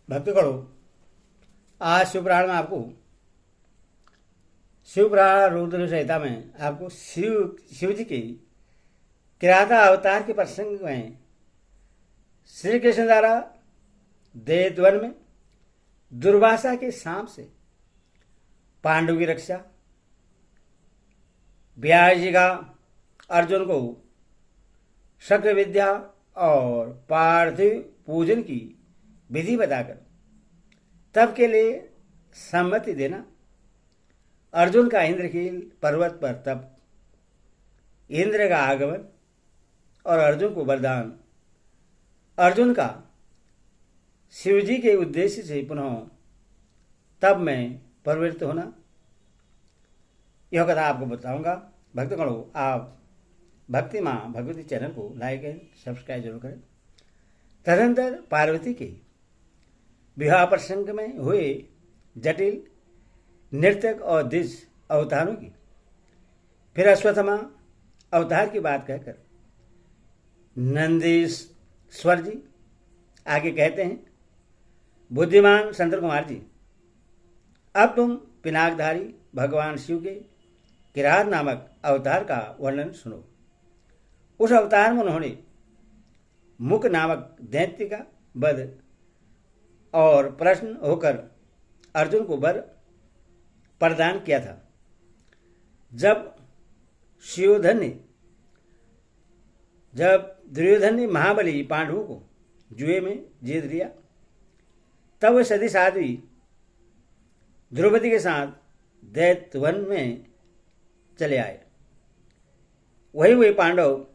भक्तगणों, आज शिवपुराण में आपको शिवपुराण रुद्र संहिता में आपको शिव जी की किराता अवतार के प्रसंग में श्री कृष्ण द्वारा दैत्यवन में दुर्वासा के सांप से पांडव की रक्षा, व्यास जी का अर्जुन को शक्र विद्या और पार्थिव पूजन की विधि बताकर तप के लिए सम्मति देना, अर्जुन का इंद्रकील पर्वत पर तप, इंद्र का आगमन और अर्जुन को वरदान, अर्जुन का शिवजी के उद्देश्य से पुनः तप में प्रवृत्त होना, यह कथा आपको बताऊंगा। भक्तगणों, आप भक्ति माँ भगवती चैनल को लाइक एंड सब्सक्राइब जरूर करें। तदनंतर पार्वती के विवाह प्रसंग में हुए जटिल नृत्यक और दिज अवतारों की, फिर अश्वत्थामा अवतार की बात कहकर नंदीश्वर जी आगे कहते हैं, बुद्धिमान संतर कुमार जी, अब तुम पिनाकधारी भगवान शिव के किरात नामक अवतार का वर्णन सुनो। उस अवतार में उन्होंने मुक नामक दैत्य का वध और प्रश्न होकर अर्जुन को वर प्रदान किया था। जब दुर्योधन ने महाबली पांडवों को जुए में जीत लिया, तब वे सती साध्वी द्रौपदी के साथ दैत्यवन में चले आए। वही वे पांडव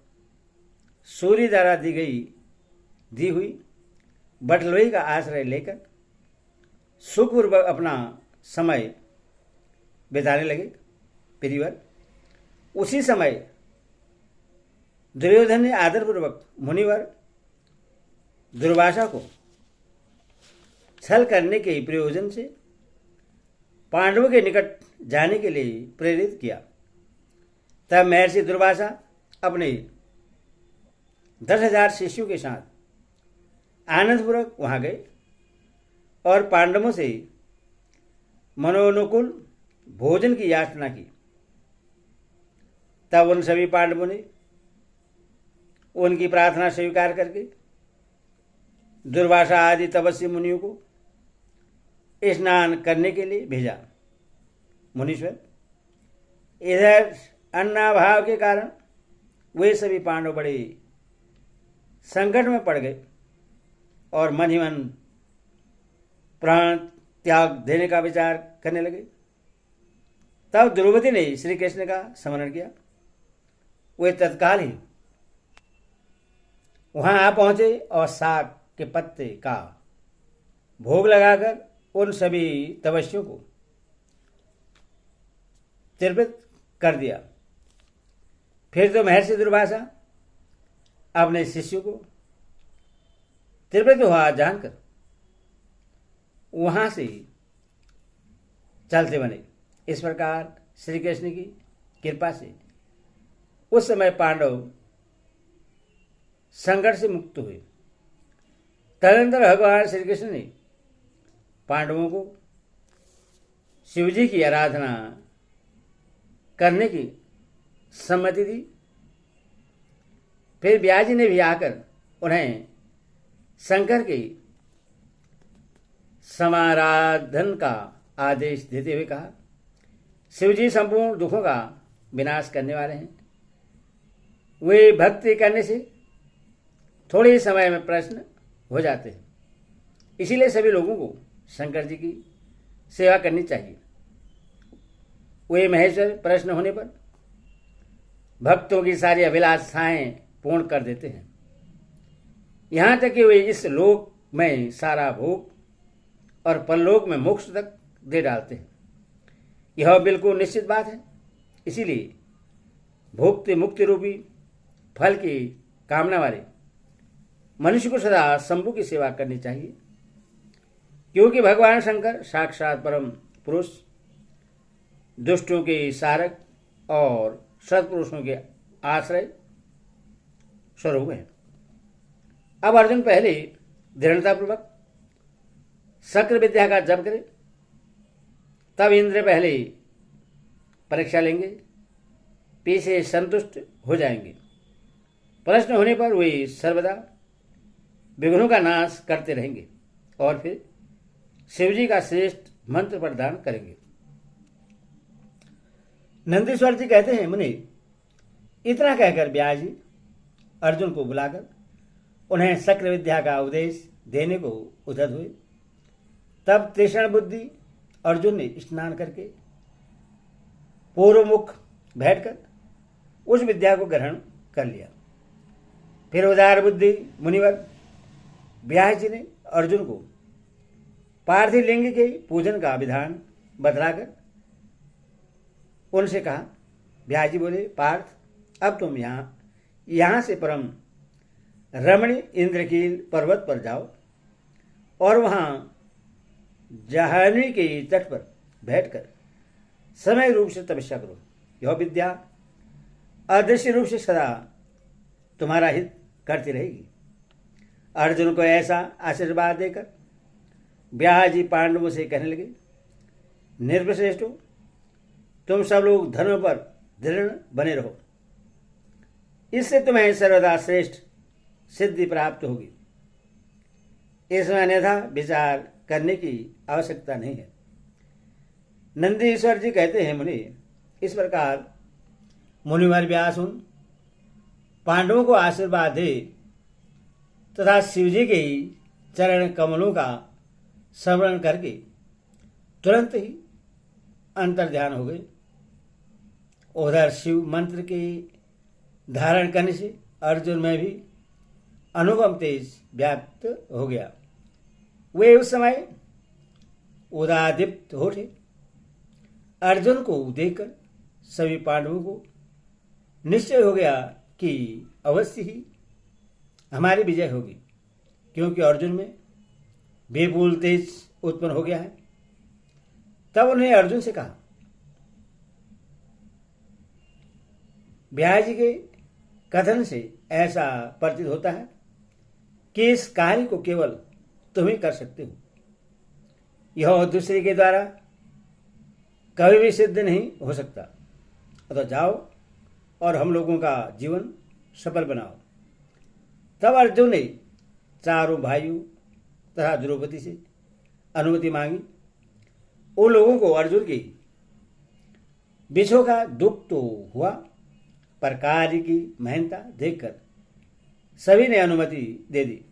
सूर्य द्वारा दी हुई बटलोई का आश्रय लेकर सुखपूर्वक अपना समय बिताने लगे। प्रियवर, उसी समय दुर्योधन ने आदरपूर्वक मुनिवर दुर्वासा को छल करने के प्रयोजन से पांडवों के निकट जाने के लिए प्रेरित किया। तब महर्षि दुर्वासा अपने 10,000 शिष्यों के साथ आनंदपूर्वक वहां गए और पांडवों से मनोनुकूल भोजन की याचना की। तब उन सभी पांडवों ने उनकी प्रार्थना स्वीकार करके दुर्वासा आदि तपस्वी मुनियों को स्नान करने के लिए भेजा। मुनीश्वर, इधर अन्नाभाव के कारण वे सभी पांडव बड़े संकट में पड़ गए और मन ही मन प्राण त्याग देने का विचार करने लगे। तब द्रौपदी ने श्री कृष्ण का स्मरण किया। वे तत्काल ही वहां आ पहुंचे और साग के पत्ते का भोग लगाकर उन सभी तपस्वियों को तृप्त कर दिया। फिर तो महर्षि दुर्वासा अपने शिष्यों को तृप्त हुआ जानकर वहां से चलते बने। इस प्रकार श्री कृष्ण की कृपा से उस समय पांडव संकट से मुक्त हुए। तदनंतर भगवान श्री कृष्ण ने पांडवों को शिवजी की आराधना करने की सम्मति दी। फिर व्यास जी ने भी आकर उन्हें शंकर के समाराधन का आदेश देते हुए कहा, शिवजी संपूर्ण दुखों का विनाश करने वाले हैं। वे भक्ति करने से थोड़े ही समय में प्रसन्न हो जाते हैं। इसीलिए सभी लोगों को शंकर जी की सेवा करनी चाहिए। वे महेश्वर प्रसन्न होने पर भक्तों की सारी अभिलाषाएं पूर्ण कर देते हैं, यहां तक कि वे इस लोक में सारा भोग और परलोक में मोक्ष तक दे डालते हैं। यह बिल्कुल निश्चित बात है। इसीलिए भोक्ति मुक्ति रूपी फल की कामना वाले मनुष्य को सदा शंभु की सेवा करनी चाहिए, क्योंकि भगवान शंकर साक्षात परम पुरुष, दुष्टों के सारक और सत्पुरुषों के आश्रय स्वरूप है। अब अर्जुन पहले दृढ़तापूर्वक शक्र विद्या का जप करे, तब इंद्र पहले परीक्षा लेंगे, पीछे संतुष्ट हो जाएंगे। प्रश्न होने पर वे सर्वदा विघ्नों का नाश करते रहेंगे और फिर शिवजी का श्रेष्ठ मंत्र प्रदान करेंगे। नंदीश्वर जी कहते हैं, मुनि इतना कहकर व्यास जी अर्जुन को बुलाकर उन्हें शक्र विद्या का उपदेश देने को उद्यत हुए। तब तीक्ष्ण बुद्धि अर्जुन ने स्नान करके पूर्वमुख बैठकर उस विद्या को ग्रहण कर लिया। फिर उदार बुद्धि मुनिवर व्यास जी ने अर्जुन को पार्थिव लिंग के पूजन का विधान बतलाकर उनसे कहा। व्यास जी बोले, पार्थ अब तुम यहाँ से परम रमणीय इंद्रकील पर्वत पर जाओ और वहां जहानी के तट पर बैठकर समय रूप से तपस्या करो। यह विद्या अदृश्य रूप से सदा तुम्हारा हित करती रहेगी। अर्जुन को ऐसा आशीर्वाद देकर व्यास जी पांडवों से कहने लगे, निर्वश्रेष्ठो, तुम सब लोग धर्म पर दृढ़ बने रहो, इससे तुम्हें सर्वदा श्रेष्ठ सिद्धि प्राप्त होगी। इसमें अन्यथा विचार करने की आवश्यकता नहीं है। नंदीश्वर जी कहते हैं, मुनि इस प्रकार मुनिवर व्यास उन पांडवों को आशीर्वाद दे तथा शिवजी के चरण कमलों का स्मरण करके तुरंत ही अंतर ध्यान हो गए। उधर शिव मंत्र के धारण करने से अर्जुन में भी अनुपम तेज व्याप्त हो गया। वे उस समय उदादीप्त हो उठे। अर्जुन को देखकर सभी पांडवों को निश्चय हो गया कि अवश्य ही हमारी विजय होगी, क्योंकि अर्जुन में विपुल तेज उत्पन्न हो गया है। तब उन्हें अर्जुन से कहा, व्यास जी के कथन से ऐसा प्रतीत होता है कि इस कार्य को केवल तुम ही कर सकते हो। यह दूसरे के द्वारा कभी भी सिद्ध नहीं हो सकता। अतः जाओ और हम लोगों का जीवन सफल बनाओ। तब अर्जुन ने चारों भाइयों तथा द्रौपदी से अनुमति मांगी। उन लोगों को अर्जुन की विषयों का दुख तो हुआ, पर कार्य की महानता देखकर सभी ने अनुमति दे दी।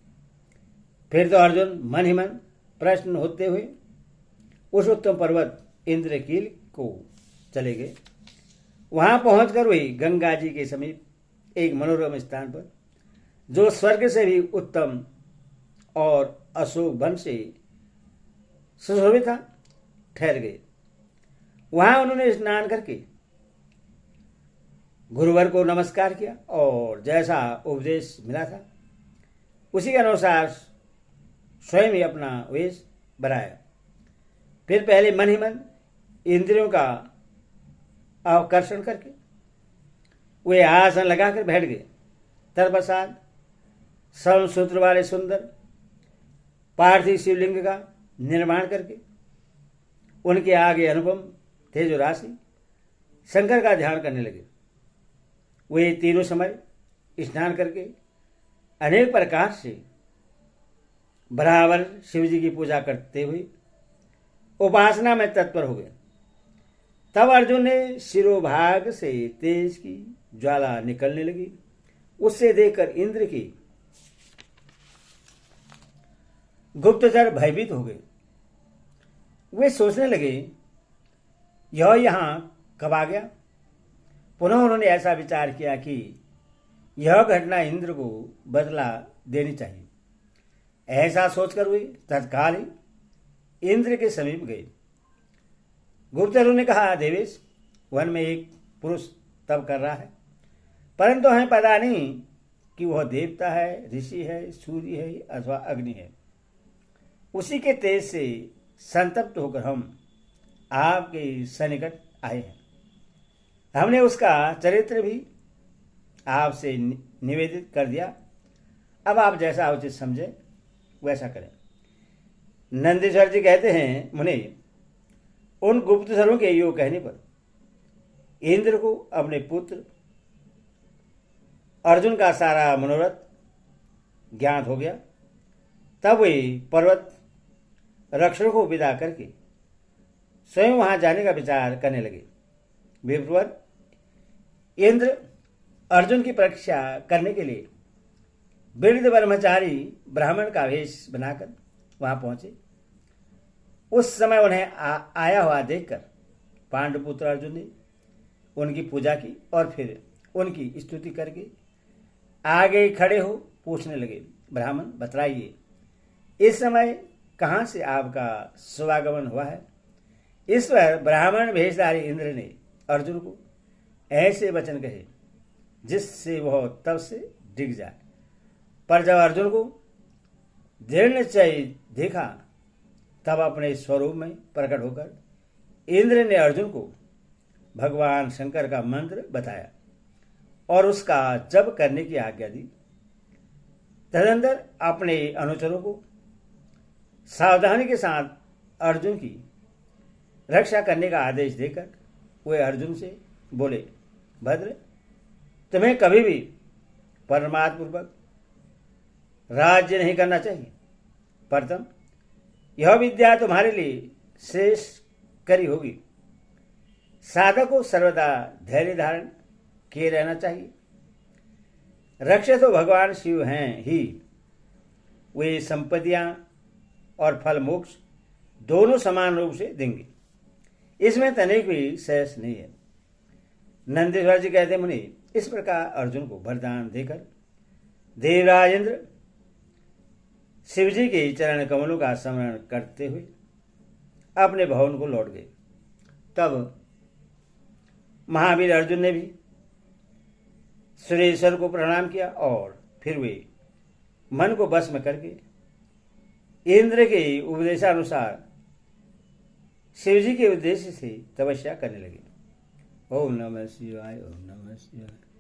फिर तो अर्जुन मन ही मन प्रसन्न होते हुए उस उत्तम पर्वत इंद्रकील को चले गए। वहां पहुंचकर वे गंगा जी के समीप एक मनोरम स्थान पर, जो स्वर्ग से भी उत्तम और अशोक वन से सुशोभित था, ठहर गए। वहां उन्होंने स्नान करके गुरुवर को नमस्कार किया और जैसा उपदेश मिला था उसी के अनुसार स्वयं ही अपना वेश बनाया। फिर पहले मन ही मन इंद्रियों का आकर्षण करके वे आसन लगाकर बैठ गए। तत्पश्चात समसूत्र वाले सुंदर पार्थिव शिवलिंग का निर्माण करके उनके आगे अनुपम तेजो राशि शंकर का ध्यान करने लगे। वे तीनों समय स्नान करके अनेक प्रकार से बराबर शिवजी की पूजा करते हुए उपासना में तत्पर हो गए। तब अर्जुन ने शिरोभाग से तेज की ज्वाला निकलने लगी। उससे देखकर इंद्र की गुप्तचर भयभीत हो गए। वे सोचने लगे, यह यहां कब आ गया। पुनः उन्होंने ऐसा विचार किया कि यह घटना इंद्र को बदला देनी चाहिए। ऐसा सोचकर वे तत्काल ही इंद्र के समीप गए। गुप्तचरों ने कहा, देवेश, वन में एक पुरुष तप कर रहा है, परंतु हमें पता नहीं कि वह देवता है, ऋषि है, सूर्य है अथवा अग्नि है। उसी के तेज से संतप्त होकर हम आपके सन्निकट आए हैं। हमने उसका चरित्र भी आपसे निवेदित कर दिया। अब आप जैसा उचित समझे वैसा करें। नंदीश्वर जी कहते हैं, मुनि, उन गुप्तधरों के योग कहने पर इंद्र को अपने पुत्र अर्जुन का सारा मनोरथ ज्ञात हो गया। तब वे पर्वत रक्षकों को विदा करके स्वयं वहां जाने का विचार करने लगे। विप्रवर, इंद्र अर्जुन की परीक्षा करने के लिए वृद्ध ब्रह्मचारी ब्राह्मण का वेश बनाकर वहां पहुंचे। उस समय उन्हें आया हुआ देखकर पांडुपुत्र अर्जुन ने उनकी पूजा की और फिर उनकी स्तुति करके आगे खड़े हो पूछने लगे, ब्राह्मण बतलाइए, इस समय कहां से आपका शुभागमन हुआ है? इस पर ब्राह्मण भेषधारी इंद्र ने अर्जुन को ऐसे वचन कहे जिससे वह तब से डिग जाए। पर जब अर्जुन को दृढ़ निश्चय देखा तब अपने स्वरूप में प्रकट होकर इंद्र ने अर्जुन को भगवान शंकर का मंत्र बताया और उसका जप करने की आज्ञा दी। तदंतर अपने अनुचरों को सावधानी के साथ अर्जुन की रक्षा करने का आदेश देकर वे अर्जुन से बोले, भद्र, तुम्हें कभी भी परमात्मपूर्वक राज्य नहीं करना चाहिए। प्रथम यह विद्या तुम्हारे लिए शेष करी होगी। साधक को सर्वदा धैर्य धारण किए रहना चाहिए। रक्षक तो भगवान शिव हैं ही, वे संपत्तियां और फल मोक्ष दोनों समान रूप से देंगे, इसमें तनिक भी शेष नहीं है। नंदीश्वर जी कहते, मुनि, इस प्रकार अर्जुन को वरदान देकर देवराज इंद्र शिवजी के चरण कमलों का स्मरण करते हुए अपने भवन को लौट गए। तब महावीर अर्जुन ने भी सुरेश्वर को प्रणाम किया और फिर वे मन को बस में करके इंद्र के उपदेशानुसार शिवजी के उद्देश्य से तपस्या करने लगे। ओम नमः शिवाय, ओम नमः शिवाय।